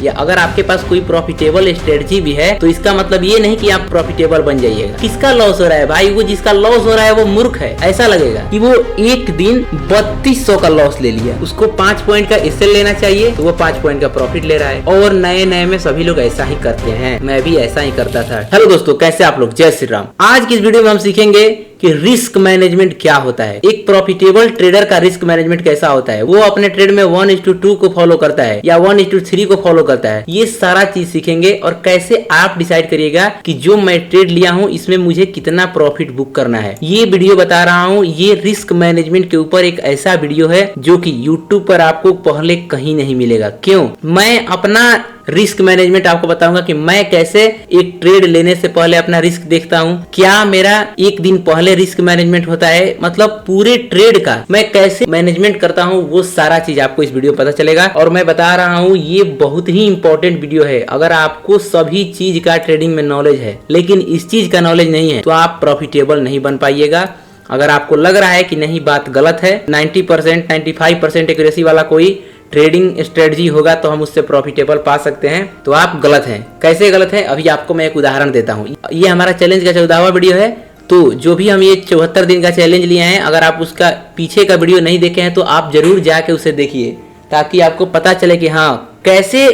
या अगर आपके पास कोई प्रॉफिटेबल स्ट्रेटजी भी है तो इसका मतलब ये नहीं कि आप प्रॉफिटेबल बन जाइएगा। किसका लॉस हो रहा है भाई? वो जिसका लॉस हो रहा है वो मूर्ख है। ऐसा लगेगा कि वो एक दिन 3200 का लॉस ले लिया, उसको 5 पॉइंट का एसएल लेना चाहिए तो वो 5 पॉइंट का प्रॉफिट ले रहा है। और नए नए में सभी लोग ऐसा ही करते हैं, मैं भी ऐसा ही करता था। हेलो दोस्तों, कैसे आप लोग? जय श्री राम। आज की इस वीडियो में हम सीखेंगे कि रिस्क मैनेजमेंट क्या होता है, एक प्रॉफिटेबल ट्रेडर का रिस्क मैनेजमेंट कैसा होता है, वो अपने ट्रेड में 1:2 को फॉलो करता है या 1:3 को फॉलो करता है। ये सारा चीज सीखेंगे और कैसे आप डिसाइड करिएगा कि जो मैं ट्रेड लिया हूँ इसमें मुझे कितना प्रॉफिट बुक करना है। ये वीडियो बता रहा हूँ, ये रिस्क मैनेजमेंट के ऊपर एक ऐसा वीडियो है जो कि यूट्यूब पर आपको पहले कहीं नहीं मिलेगा। क्यों? मैं अपना रिस्क मैनेजमेंट आपको बताऊंगा कि मैं कैसे एक ट्रेड लेने से पहले अपना रिस्क देखता हूं, क्या मेरा एक दिन पहले रिस्क मैनेजमेंट होता है, मतलब पूरे ट्रेड का मैं कैसे मैनेजमेंट करता हूं, वो सारा चीज आपको इस वीडियो में पता चलेगा। और मैं बता रहा हूं ये बहुत ही इंपॉर्टेंट वीडियो है। अगर आपको सभी चीज का ट्रेडिंग में नॉलेज है लेकिन इस चीज का नॉलेज नहीं है तो आप प्रॉफिटेबल नहीं बन पाइएगा। अगर आपको लग रहा है कि नहीं बात गलत है, 90% 95% एक्यूरेसी वाला कोई ट्रेडिंग स्ट्रेटजी होगा तो हम उससे प्रॉफिटेबल पा सकते हैं, तो आप गलत हैं। कैसे गलत है? अभी आपको मैं एक उदाहरण देता हूँ। ये हमारा चैलेंज का 14वां वीडियो है। तो जो भी हम ये 74 दिन का चैलेंज लिए हैं, अगर आप उसका पीछे का वीडियो नहीं देखे हैं तो आप जरूर जाके उसे देखिए ताकि आपको पता चले कि हाँ कैसे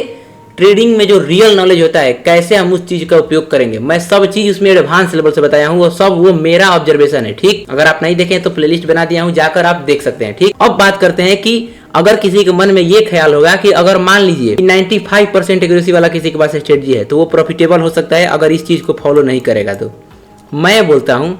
ट्रेडिंग में जो रियल नॉलेज होता है कैसे हम उस चीज का उपयोग करेंगे। मैं सब चीज उसमें एडवांस लेवल से बताया हूँ, वो मेरा ऑब्जर्वेशन है। ठीक, अगर आप नहीं देखें तो प्लेलिस्ट बना दिया हूँ, जाकर आप देख सकते हैं। ठीक, अब बात करते हैं कि अगर किसी के मन में ये ख्याल होगा कि अगर मान लीजिए 95% एक्यूरेसी वाला किसी के पास स्ट्रेटजी है तो वो प्रॉफिटेबल हो सकता है अगर इस चीज को फॉलो नहीं करेगा। तो मैं बोलता हूं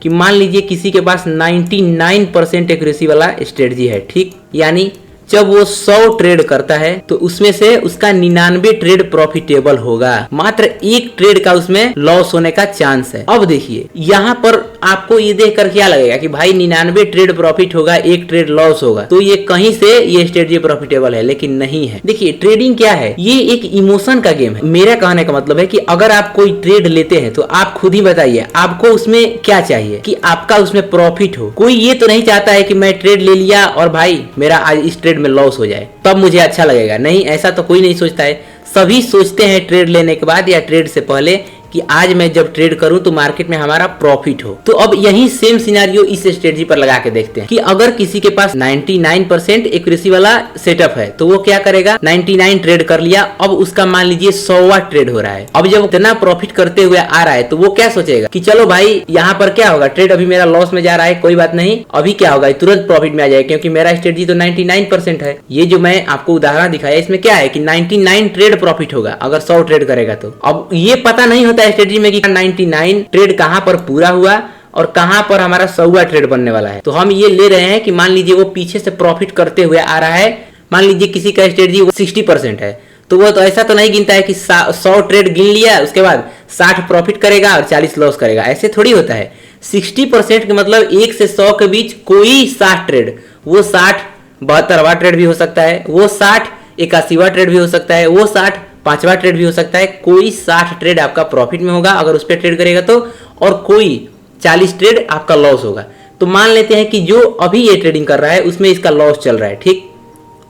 कि मान लीजिए किसी के पास 99% एक्यूरेसी वाला स्ट्रेटजी है। ठीक, यानी जब वो 100 ट्रेड करता है तो उसमें से उसका 99 ट्रेड प्रॉफिटेबल होगा, मात्र एक ट्रेड का उसमें लॉस होने का चांस है। अब देखिए यहाँ पर आपको ये देखकर क्या लगेगा कि भाई 99 ट्रेड प्रॉफिट होगा, एक ट्रेड लॉस होगा, तो ये कहीं से ये स्ट्रेटजी प्रॉफिटेबल है, लेकिन नहीं है। देखिए ट्रेडिंग क्या है, ये एक इमोशन का गेम है। मेरा कहने का मतलब है कि अगर आप कोई ट्रेड लेते हैं तो आप खुद ही बताइए आपको उसमें क्या चाहिए कि आपका उसमें प्रॉफिट हो। कोई ये तो नहीं चाहता है कि मैं ट्रेड ले लिया और भाई मेरा आज इस ट्रेड में लॉस हो जाए तब मुझे अच्छा लगेगा। नहीं, ऐसा तो कोई नहीं सोचता है। सभी सोचते हैं ट्रेड लेने के बाद या ट्रेड से पहले कि आज मैं जब ट्रेड करूं तो मार्केट में हमारा प्रॉफिट हो। तो अब यही सेम सिनेरियो इस स्ट्रेटजी पर लगा के देखते हैं कि अगर किसी के पास 99% एक्यूरेसी वाला सेटअप है तो वो क्या करेगा, 99 ट्रेड कर लिया, अब उसका मान लीजिए 100वां ट्रेड हो रहा है। अब जब इतना प्रॉफिट करते हुए आ रहा है तो वो क्या सोचेगा कि चलो भाई यहाँ पर क्या होगा, ट्रेड अभी मेरा लॉस में जा रहा है, कोई बात नहीं, अभी क्या होगा तुरंत प्रॉफिट में आ जाएगा क्योंकि मेरा स्ट्रेटजी तो 99% है। ये जो मैं आपको उदाहरण दिखाया इसमें क्या है कि 99 ट्रेड प्रॉफिट होगा अगर 100 ट्रेड करेगा। तो अब ये पता नहीं होता स्ट्रेटजी में कि 99 ट्रेड कहां पर पूरा हुआ और कहां पर हमारा 100वां ट्रेड बनने वाला है। तो हम ये ले रहे हैं कि मान लीजिए वो पीछे से प्रॉफिट करते हुए आ रहा है, मान लीजिए किसी का स्ट्रेटजी 60% है तो वो तो ऐसा तो नहीं गिनता है कि 100 ट्रेड गिन लिया उसके बाद 60 प्रॉफिट करेगा और 40 लॉस करेगा, ऐसे थोड़ी होता है। 60% के मतलब 1 से 100 के बीच कोई 60 ट्रेड, वो 60 72वां ट्रेड भी हो सकता है, वो 60 81वां ट्रेड भी हो सकता है, वो 60 5वां ट्रेड भी हो सकता है। कोई 60 ट्रेड आपका प्रॉफिट में होगा अगर उस पर ट्रेड करेगा तो, और कोई 40 ट्रेड आपका लॉस होगा। तो मान लेते हैं कि जो अभी ये ट्रेडिंग कर रहा है उसमें इसका लॉस चल रहा है। ठीक,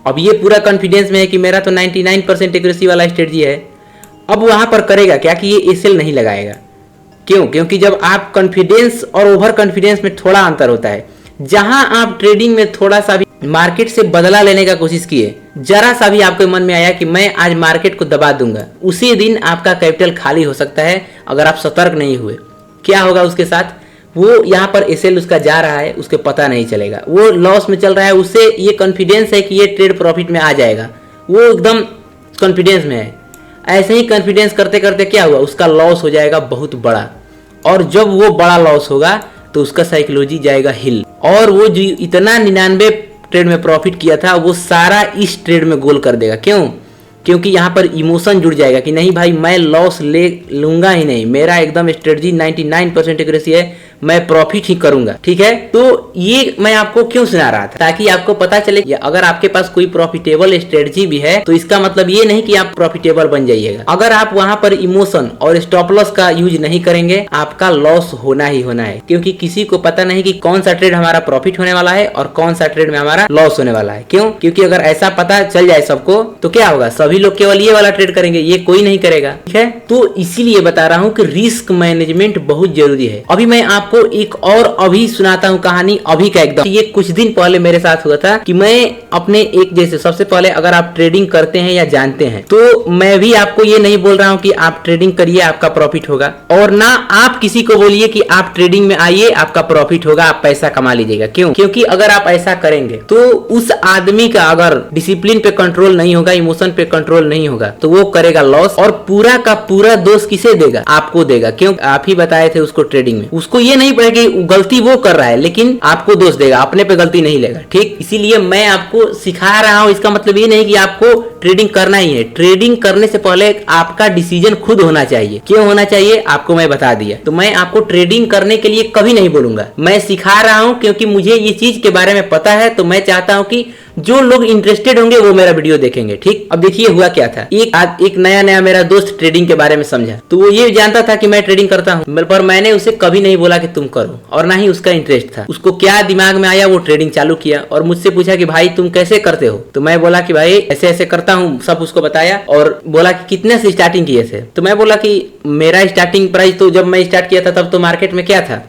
अब ये पूरा कॉन्फिडेंस में है कि मेरा तो 99% एक्यूरेसी वाला स्ट्रेटजी है। अब वहां पर करेगा क्या कि ये एसएल नहीं लगाएगा। क्यों? क्योंकि जब आप कॉन्फिडेंस और ओवर कॉन्फिडेंस में थोड़ा अंतर होता है। जहां आप ट्रेडिंग में थोड़ा सा भी मार्केट से बदला लेने का कोशिश किए, जरा सा भी आपके मन में आया कि मैं आज मार्केट को दबा दूंगा, उसी दिन आपका कैपिटल खाली हो सकता है अगर आप सतर्क नहीं हुए। क्या होगा उसके साथ, वो यहाँ पर एसएल उसका जा रहा है, उसके पता नहीं चलेगा, वो लॉस में चल रहा है, उससे ये कॉन्फिडेंस है कि ये ट्रेड प्रॉफिट में आ जाएगा, वो एकदम कॉन्फिडेंस में है। ऐसे ही कॉन्फिडेंस करते करते क्या हुआ, उसका लॉस हो जाएगा बहुत बड़ा, और जब वो बड़ा लॉस होगा तो उसका साइकोलॉजी जाएगा हिल, और वो जो इतना 99 ट्रेड में प्रॉफिट किया था वो सारा इस ट्रेड में गोल कर देगा। क्यों? क्योंकि यहाँ पर इमोशन जुड़ जाएगा कि नहीं भाई मैं लॉस ले लूंगा ही नहीं, मेरा एकदम स्ट्रेटजी 99% एक्यूरेसी है, मैं प्रॉफिट ही करूंगा। ठीक है, तो ये मैं आपको क्यों सुना रहा था, ताकि आपको पता चले कि अगर आपके पास कोई प्रॉफिटेबल स्ट्रेटजी भी है तो इसका मतलब ये नहीं कि आप प्रॉफिटेबल बन जाइएगा। अगर आप वहां पर इमोशन और स्टॉप लॉस का यूज नहीं करेंगे, आपका लॉस होना ही होना है, क्योंकि किसी को पता नहीं कि कौन सा ट्रेड हमारा प्रॉफिट होने वाला है और कौन सा ट्रेड में हमारा लॉस होने वाला है। क्यों? क्योंकि अगर ऐसा पता चल जाए सबको तो क्या होगा, सभी लोग केवल ये वाला ट्रेड करेंगे, ये कोई नहीं करेगा। ठीक है, तो इसीलिए बता रहा हूँ कि रिस्क मैनेजमेंट बहुत जरूरी है। अभी मैं आपको एक और अभी सुनाता हूँ कहानी, अभी का एकदम, ये कुछ दिन पहले मेरे साथ हुआ था कि मैं अपने एक जैसे, सबसे पहले अगर आप ट्रेडिंग करते हैं या जानते हैं तो मैं भी आपको ये नहीं बोल रहा हूँ कि आप ट्रेडिंग करिए आपका प्रॉफिट होगा, और ना आप किसी को बोलिए कि आप ट्रेडिंग में आइए आपका प्रॉफिट होगा, आप पैसा कमा लीजिएगा। क्यों? क्योंकि अगर आप ऐसा करेंगे तो उस आदमी का अगर डिसिप्लिन पे कंट्रोल नहीं होगा, इमोशन पे कंट्रोल नहीं होगा, तो वो करेगा लॉस, और पूरा का पूरा दोष किसे देगा? आपको देगा। क्यों? आप ही बताए थे उसको ट्रेडिंग में, उसको ये नहीं पड़ेगा कि गलती वो कर रहा है, लेकिन आपको दोष देगा, अपने पे गलती नहीं लेगा। ठीक, इसीलिए मैं आपको सिखा रहा हूँ, इसका मतलब ये नहीं कि आपको ट्रेडिंग करना ही है। ट्रेडिंग करने से पहले आपका डिसीजन खुद होना चाहिए। क्यों होना चाहिए आपको मैं बता दिया, तो मैं आपको ट्रेडिंग करने के लिए कभी नहीं बोलूंगा, मैं सिखा रहा हूं क्योंकि मुझे ये चीज के बारे में पता है। तो मैं चाहता हूं कि जो लोग इंटरेस्टेड होंगे वो मेरा वीडियो देखेंगे। ठीक, अब देखिए हुआ क्या था, एक नया मेरा दोस्त ट्रेडिंग के बारे में समझा, तो वो ये जानता था कि मैं ट्रेडिंग करता हूँ, पर मैंने उसे कभी नहीं बोला कि तुम करो, और ना ही उसका इंटरेस्ट था। उसको क्या दिमाग में आया, वो ट्रेडिंग चालू किया और मुझसे पूछा कि भाई तुम कैसे करते हो, तो मैं बोला कि भाई ऐसे ऐसे करता हूँ, सब उसको बताया, और बोला कि कितने से स्टार्टिंग किए थे, तो मैं बोला कि मेरा स्टार्टिंग प्राइस तो जब मैं स्टार्ट किया था तब तो मार्केट में क्या था,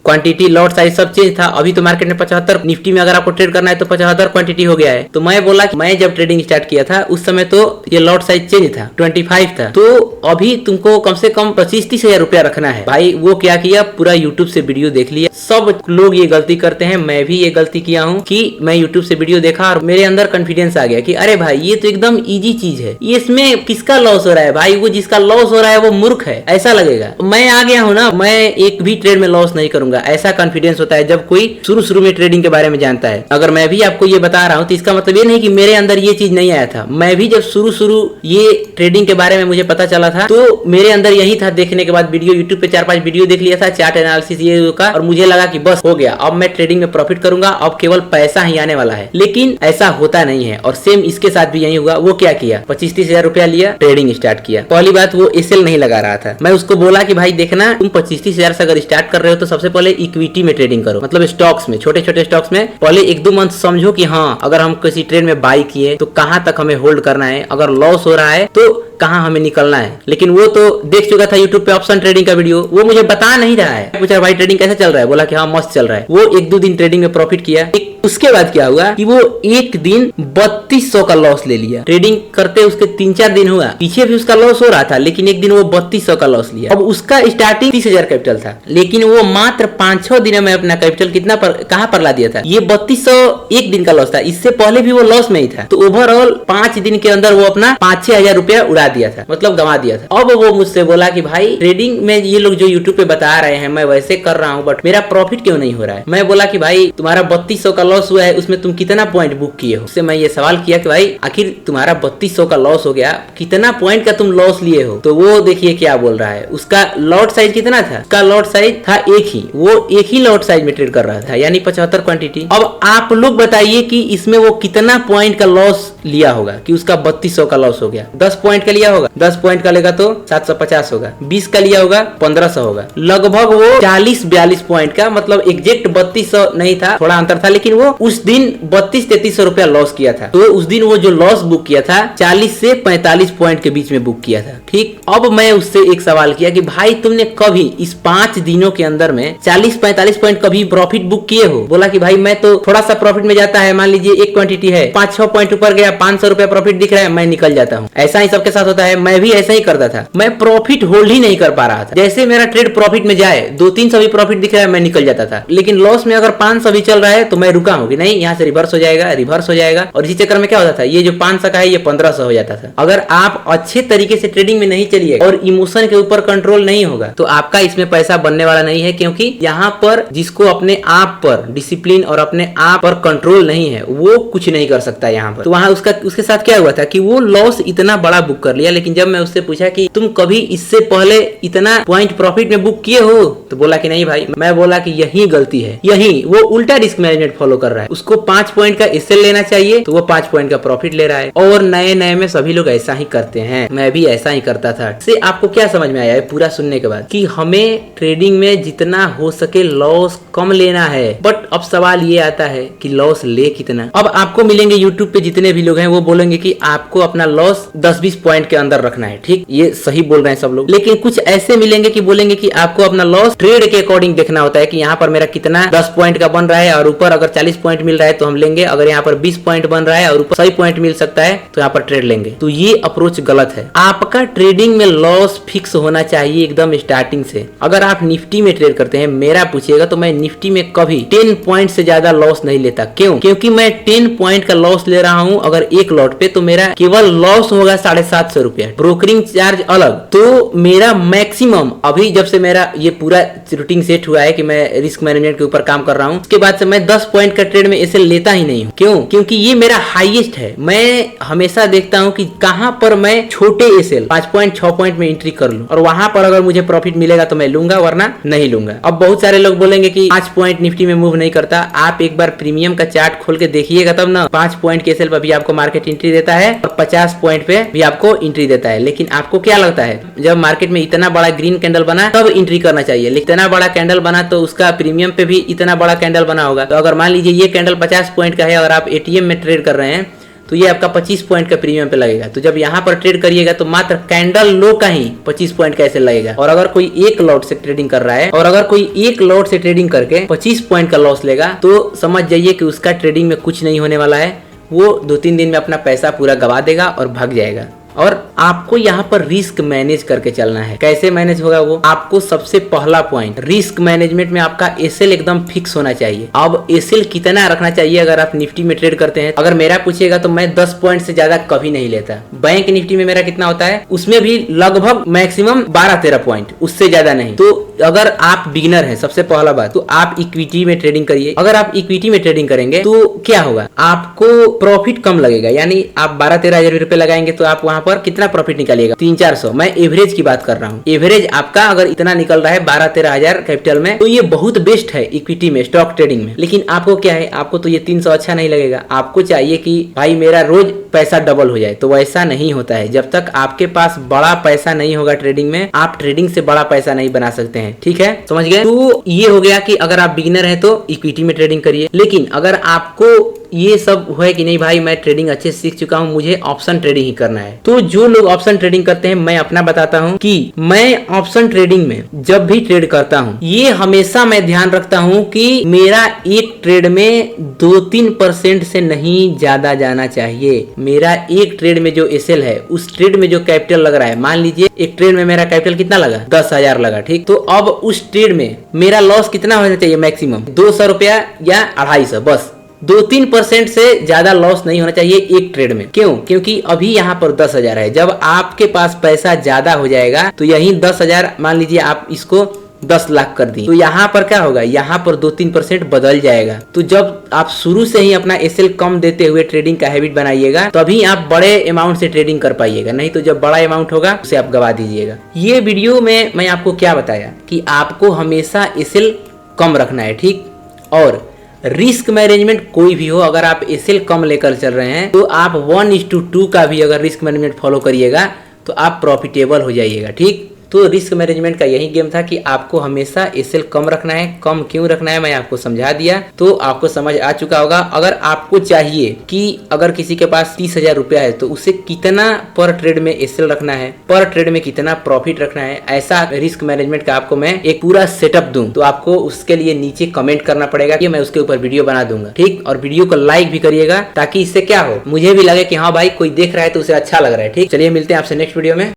क्वांटिटी, लॉट साइज सब चेंज था। अभी तो मार्केट में 75, निफ्टी में अगर आपको ट्रेड करना है तो 75 क्वांटिटी हो गया है। तो मैं बोला कि मैं जब ट्रेडिंग स्टार्ट किया था उस समय तो ये लॉट साइज चेंज था, 25 था, तो अभी तुमको कम से कम 25-30 हजार रुपया रखना है। भाई वो क्या किया, पूरा यूट्यूब से वीडियो देख लिया। सब लोग ये गलती करते हैं, मैं भी ये गलती किया हूँ कि मैं यूट्यूब से वीडियो देखा और मेरे अंदर कॉन्फिडेंस आ गया कि अरे भाई ये तो एकदम इजी चीज है, ये इसमें किसका लॉस हो रहा है भाई, वो जिसका लॉस हो रहा है वो मूर्ख है, ऐसा लगेगा। मैं आ गया हूँ ना, मैं एक भी ट्रेड में लॉस नहीं करूंगा, ऐसा कॉन्फिडेंस होता है जब कोई शुरू में ट्रेडिंग के बारे में जानता है। अगर मैं भी आपको ये बता रहा हूँ तो इसका मतलब ये नहीं कि मेरे अंदर ये चीज नहीं आया था। मैं भी जब शुरू ये ट्रेडिंग के बारे में मुझे पता चला था तो मेरे अंदर यही था। देखने के बाद वीडियो, यूट्यूब पे 4-5 वीडियो देख लिया था, चार्ट एनालिसिस ये का, और मुझे लगा कि बस हो गया, अब मैं ट्रेडिंग में प्रॉफिट करूंगा, अब केवल पैसा ही आने वाला है। लेकिन ऐसा होता नहीं है, और सेम इसके साथ भी यही हुआ। वो क्या किया, 25-30 हजार रुपया लिया, ट्रेडिंग स्टार्ट किया। पहली बात वो एसएल नहीं लगा रहा था। मैं उसको बोला कि भाई देखना, तुम 25-30 हजार से अगर स्टार्ट कर रहे हो तो सबसे पहले इक्विटी में ट्रेडिंग करो, मतलब स्टॉक्स में, छोटे छोटे स्टॉक्स में पहले 1-2 मंथ समझो कि हाँ अगर हम किसी ट्रेड में बाई किए तो कहां तक हमें होल्ड करना है, अगर लॉस हो रहा है तो कहां हमें निकलना है। लेकिन वो तो देख चुका था यूट्यूब पे ऑप्शन ट्रेडिंग का वीडियो, वो मुझे बता नहीं रहा है। पूछा भाई ट्रेडिंग कैसे चल रहा है, बोला कि हाँ मस्त चल रहा है। वो 1-2 दिन ट्रेडिंग में प्रॉफिट किया। उसके बाद क्या हुआ कि वो एक दिन 3200 का लॉस ले लिया। ट्रेडिंग करते उसके 3-4 दिन हुआ, पीछे भी उसका लॉस हो रहा था, लेकिन एक दिन वो 3200 का लॉस लिया। अब उसका स्टार्टिंग 30,000 कैपिटल था, लेकिन वो मात्र 5-6 दिनों में अपना कैपिटल कितना कहां पर ला दिया था। ये 3200 एक दिन का लॉस था, इससे पहले भी वो लॉस में ही था। तो ओवरऑल 5 दिन के अंदर वो अपना 5-6 हजार रुपया उड़ा दिया था, मतलब गंवा दिया था। अब वो मुझसे बोला कि भाई ट्रेडिंग में ये लोग जो यूट्यूब पे बता रहे हैं मैं वैसे कर रहा हूँ, बट मेरा प्रॉफिट क्यों नहीं हो रहा है। मैं बोला कि भाई तुम्हारा 3200 का लॉस हुआ है, उसमें तुम कितना पॉइंट बुक किए हो। उससे मैं ये सवाल किया कि भाई आखिर तुम्हारा 3200 का लॉस हो गया, कितना पॉइंट का तुम लॉस लिए हो। तो वो देखिए क्या बोल रहा है, उसका लॉट साइज कितना था, उसका लॉट साइज था एक ही, वो एक ही लॉट साइज में ट्रेड कर रहा था, यानी 75 क्वांटिटी। अब आप लोग बताइए कि इसमें वो कितना पॉइंट का लॉस लिया होगा कि उसका 3200 का लॉस हो गया। 10 पॉइंट का लिया होगा, 10 पॉइंट का लेगा तो 750 होगा, 20 का लिया होगा 1500 होगा, लगभग वो 40-42 पॉइंट का, मतलब एग्जैक्ट 3200 नहीं था, थोड़ा अंतर था, लेकिन वो उस दिन 32-3300 रुपया लॉस किया था। तो उस दिन वो जो लॉस बुक किया था 40 से 45 पॉइंट के बीच में बुक किया था। ठीक, अब मैं उससे एक सवाल किया कि भाई तुमने कभी इस 5 दिनों के अंदर में 40-45 पॉइंट कभी प्रॉफिट बुक किए हो। बोला कि भाई मैं तो थोड़ा सा प्रॉफिट में जाता है, मान लीजिए एक क्वांटिटी है, 5-6 पॉइंट ऊपर गया, 500 रुपया प्रॉफिट दिख रहा है, मैं निकल जाता हूँ। ऐसा ही सबके साथ होता है, मैं भी ऐसा ही करता था। मैं प्रॉफिट होल्ड ही नहीं कर पा रहा था। जैसे मेरा ट्रेड प्रॉफिट में जाए, 200-300 भी प्रॉफिट दिख रहा है, मैं निकल जाता था। लेकिन लॉस में अगर 500 भी चल रहा है तो मैं रुका हूँ कि नहीं, यहाँ से रिवर्स हो जाएगा, रिवर्स हो जाएगा, और इसी चक्कर में क्या होता था, ये जो 500 का है ये 1500 हो जाता था। अगर आप अच्छे तरीके से ट्रेडिंग में नहीं चलिए और इमोशन के ऊपर कंट्रोल नहीं होगा तो आपका इसमें पैसा बनने वाला नहीं है, क्योंकि यहाँ पर जिसको अपने आप पर डिसिप्लिन और अपने आप पर कंट्रोल नहीं है वो कुछ नहीं कर सकता यहाँ पर। तो वहां उसके साथ क्या हुआ था कि वो लॉस इतना बड़ा बुक कर कर लिया, लेकिन जब मैं उससे पूछा कि तुम कभी इससे पहले इतना पॉइंट प्रॉफिट में बुक किए हो, तो बोला कि नहीं भाई। मैं बोला कि यही गलती है, यही वो उल्टा रिस्क मैनेजमेंट फॉलो कर रहा है। उसको 5 पॉइंट का एसएल लेना चाहिए तो वो 5 पॉइंट का प्रॉफिट ले रहा है, और नए नए में सभी लोग ऐसा ही करते हैं। मैं भी ऐसा ही करता था। से आपको क्या समझ में आया है पूरा सुनने के बाद, कि हमें ट्रेडिंग में जितना हो सके लॉस कम लेना है। बट अब सवाल ये आता है कि लॉस ले कितना। अब आपको मिलेंगे यूट्यूब पे जितने भी लोग हैं वो बोलेंगे कि आपको अपना लॉस 10-20 पॉइंट के अंदर रखना है, ठीक, ये सही बोल रहे हैं सब लोग। लेकिन कुछ ऐसे मिलेंगे कि बोलेंगे कि आपको अपना लॉस ट्रेड के अकॉर्डिंग देखना होता है कि यहाँ पर मेरा कितना 10 पॉइंट का बन रहा है, और ऊपर अगर 40 पॉइंट मिल रहा है तो हम लेंगे, अगर यहाँ पर 20 पॉइंट बन रहा है और ऊपर 100 पॉइंट मिल सकता है तो यहाँ पर ट्रेड लेंगे। तो ये अप्रोच गलत है। आपका ट्रेडिंग में लॉस फिक्स होना चाहिए एकदम स्टार्टिंग से। अगर आप निफ्टी में ट्रेड करते हैं, मेरा पूछिएगा तो मैं निफ्टी में कभी 10 पॉइंट से ज्यादा लॉस नहीं लेता। क्यों? क्योंकि मैं 10 पॉइंट का लॉस ले रहा हूं अगर एक लॉट पे, तो मेरा केवल लॉस होगा 750 रुपया, ब्रोकरिंग चार्ज अलग। तो मेरा मैक्सिमम, अभी जब से मेरा ये पूरा रूटीन सेट हुआ है कि मैं रिस्क मैनेजमेंट के ऊपर काम कर रहा हूं, उसके बाद से मैं 10 पॉइंट का ट्रेड में ऐसे लेता ही नहीं हूं। क्यों? क्योंकि ये मेरा हाईएस्ट है। मैं हमेशा देखता हूं कि कहां पर मैं छोटे एसएल 5 पॉइंट 6 पॉइंट में एंट्री कर लूं, और वहां पर अगर मुझे प्रॉफिट मिलेगा तो मैं लूंगा, वरना नहीं लूंगा। अब बहुत सारे लोग बोलेंगे कि 5 पॉइंट निफ्टी में मूव नहीं करता। आप एक बार प्रीमियम का चार्ट खोल के देखिएगा तब ना। 5 पॉइंट के एसएल पर भी आपको मार्केट एंट्री देता है और 50 पॉइंट पे भी आपको एंट्री देता है। लेकिन आपको क्या लगता है, जब मार्केट में इतना बड़ा ग्रीन कैंडल बना तब एंट्री करना चाहिए, लेकिन इतना बड़ा कैंडल बना तो उसका प्रीमियम पे भी इतना बड़ा कैंडल बना होगा। तो अगर मान लीजिए ये कैंडल 50 पॉइंट का है और आप एटीएम में ट्रेड कर रहे हैं तो ये आपका 25 पॉइंट का प्रीमियम पे लगेगा। तो जब यहाँ पर ट्रेड करिएगा तो मात्र कैंडल लो का ही 25 पॉइंट का ऐसे लगेगा। और अगर कोई एक लॉट से ट्रेडिंग कर रहा है, और अगर कोई एक लॉट से ट्रेडिंग करके 25 पॉइंट का लॉस लेगा, तो समझ जाइए कि उसका ट्रेडिंग में कुछ नहीं होने वाला है। वो 2-3 दिन में अपना पैसा पूरा गवा देगा और भाग जाएगा। और आपको यहाँ पर रिस्क मैनेज करके चलना है। कैसे मैनेज होगा वो? आपको सबसे पहला पॉइंट, रिस्क मैनेजमेंट में आपका एसएल एकदम फिक्स होना चाहिए। अब एसएल कितना रखना चाहिए अगर आप निफ्टी में ट्रेड करते हैं? अगर मेरा पूछिएगा तो मैं 10 पॉइंट से ज्यादा कभी नहीं लेता। बैंक निफ्टी में मेरा कितना होता है, उसमें भी लगभग मैक्सिमम 12-13 पॉइंट, उससे ज्यादा नहीं। तो अगर आप बिगिनर हैं, सबसे पहला बात तो आप इक्विटी में ट्रेडिंग करिए। अगर आप इक्विटी में ट्रेडिंग करेंगे तो क्या होगा, आपको प्रॉफिट कम लगेगा। यानी आप 12-13 हजार रुपए लगाएंगे तो आप वहां पर कितना प्रॉफिट निकालिएगा, 300-400। मैं एवरेज की बात कर रहा हूँ। एवरेज आपका अगर इतना निकल रहा है 12-13 हजार कैपिटल में, तो ये बहुत बेस्ट है इक्विटी में, स्टॉक ट्रेडिंग में। लेकिन आपको क्या है, आपको तो ये 300 अच्छा नहीं लगेगा। आपको चाहिए कि भाई मेरा रोज पैसा डबल हो जाए, तो वैसा नहीं होता है। जब तक आपके पास बड़ा पैसा नहीं होगा ट्रेडिंग में, आप ट्रेडिंग से बड़ा पैसा नहीं बना सकते हैं। ठीक है, समझ गए? तो ये हो गया कि अगर आप बिगिनर हैं तो इक्विटी में ट्रेडिंग करिए। लेकिन अगर आपको ये सब है कि नहीं भाई मैं ट्रेडिंग अच्छे से सीख चुका हूँ, मुझे ऑप्शन ट्रेडिंग ही करना है, तो जो लोग ऑप्शन ट्रेडिंग करते हैं, मैं अपना बताता हूँ कि मैं ऑप्शन ट्रेडिंग में जब भी ट्रेड करता हूँ, ये हमेशा मैं ध्यान रखता हूँ कि मेरा एक ट्रेड में 2-3% से नहीं ज्यादा जाना चाहिए। मेरा एक ट्रेड में जो एसएल है, उस ट्रेड में जो कैपिटल लग रहा है, मान लीजिए एक ट्रेड में मेरा कैपिटल कितना लगा, 10,000 लगा, ठीक। तो अब उस ट्रेड में मेरा लॉस कितना होना चाहिए, मैक्सिमम 200 रुपया या 250, बस 2-3% से ज्यादा लॉस नहीं होना चाहिए एक ट्रेड में। क्यों? क्योंकि अभी यहाँ पर 10,000 है। जब आपके पास पैसा ज्यादा हो जाएगा तो यही 10,000, मान लीजिए आप इसको 10 लाख कर दी, तो यहाँ पर क्या होगा, यहाँ पर 2-3% बदल जाएगा। तो जब आप शुरू से ही अपना एसएल कम देते हुए ट्रेडिंग का हैबिट बनाइएगा, तभी आप बड़े अमाउंट से ट्रेडिंग कर पाइएगा। नहीं तो जब बड़ा अमाउंट होगा उसे आप गवा दीजिएगा। ये वीडियो में मैं आपको क्या बताया कि आपको हमेशा एसएल कम रखना है, ठीक। और रिस्क मैनेजमेंट कोई भी हो, अगर आप एसएल कम लेकर चल रहे हैं तो आप 1:2 का भी अगर रिस्क मैनेजमेंट फॉलो करिएगा तो आप प्रॉफिटेबल हो जाइएगा, ठीक। तो रिस्क मैनेजमेंट का यही गेम था कि आपको हमेशा एसएल कम रखना है। कम क्यों रखना है मैं आपको समझा दिया, तो आपको समझ आ चुका होगा। अगर आपको चाहिए कि अगर किसी के पास 30,000 रुपया है तो उसे कितना पर ट्रेड में एसएल रखना है, पर ट्रेड में कितना प्रॉफिट रखना है, ऐसा रिस्क मैनेजमेंट का आपको मैं एक पूरा सेटअप दूं, तो आपको उसके लिए नीचे कमेंट करना पड़ेगा कि मैं उसके ऊपर वीडियो बना दूंगा, ठीक। और वीडियो को लाइक भी करिएगा ताकि इससे क्या हो, मुझे भी लगे कि हाँ भाई कोई देख रहा है तो उसे अच्छा लग रहा है, ठीक। चलिए मिलते हैं आपसे नेक्स्ट वीडियो में।